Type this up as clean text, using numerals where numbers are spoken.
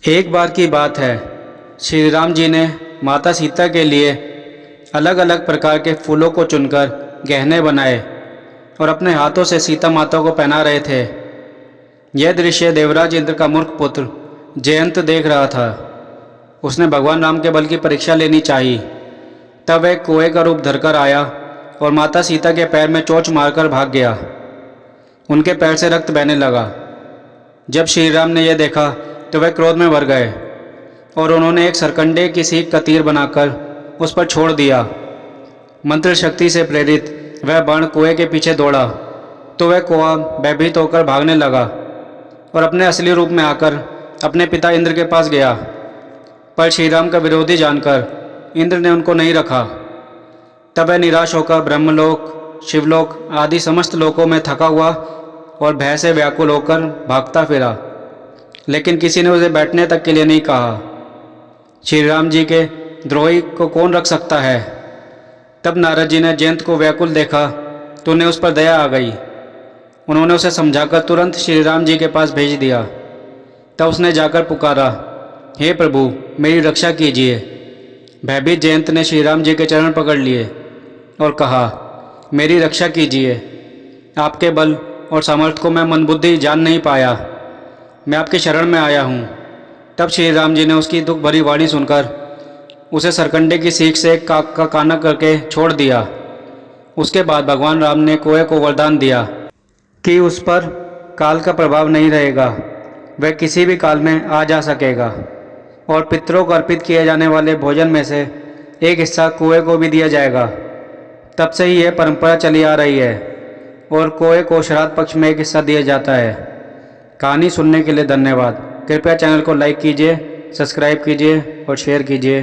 एक बार की बात है, श्री राम जी ने माता सीता के लिए अलग अलग प्रकार के फूलों को चुनकर गहने बनाए और अपने हाथों से सीता माता को पहना रहे थे। यह दृश्य देवराज इंद्र का मूर्ख पुत्र जयंत देख रहा था। उसने भगवान राम के बल की परीक्षा लेनी चाहिए। तब वह कुएं का रूप धरकर आया और माता सीता के पैर में चोंच मारकर भाग गया। उनके पैर से रक्त बहने लगा। जब श्री राम ने यह देखा तो वह क्रोध में भर गए और उन्होंने एक सरकंडे की सीख का तीर बनाकर उस पर छोड़ दिया। मंत्र शक्ति से प्रेरित वह बाण कुएं के पीछे दौड़ा तो वह कुआं भयभीत होकर भागने लगा और अपने असली रूप में आकर अपने पिता इंद्र के पास गया। पर श्री राम का विरोधी जानकर इंद्र ने उनको नहीं रखा। तब वह निराश होकर ब्रह्मलोक, शिवलोक आदि समस्त लोकों में थका हुआ और भय से व्याकुल होकर भागता फिरा, लेकिन किसी ने उसे बैठने तक के लिए नहीं कहा। श्री राम जी के द्रोही को कौन रख सकता है। तब नारद जी ने जयंत को व्याकुल देखा तो उन्हें उस पर दया आ गई। उन्होंने उसे समझाकर तुरंत श्री राम जी के पास भेज दिया। तब उसने जाकर पुकारा, हे प्रभु मेरी रक्षा कीजिए। भयभीत जयंत ने श्री राम जी के चरण पकड़ लिए और कहा, मेरी रक्षा कीजिए। आपके बल और सामर्थ्य को मैं मंदबुद्धि जान नहीं पाया। मैं आपके शरण में आया हूँ। तब श्री राम जी ने उसकी दुख भरी वाणी सुनकर उसे सरकंडे की सीख से काक का काना करके छोड़ दिया। उसके बाद भगवान राम ने कुएं को वरदान दिया कि उस पर काल का प्रभाव नहीं रहेगा, वह किसी भी काल में आ जा सकेगा और पितरों को अर्पित किए जाने वाले भोजन में से एक हिस्सा कुएं को भी दिया जाएगा। तब से ही यह परंपरा चली आ रही है और कुएं को श्राद्ध पक्ष में एक हिस्सा दिया जाता है। कहानी सुनने के लिए धन्यवाद। कृपया चैनल को लाइक कीजिए, सब्सक्राइब कीजिए और शेयर कीजिए।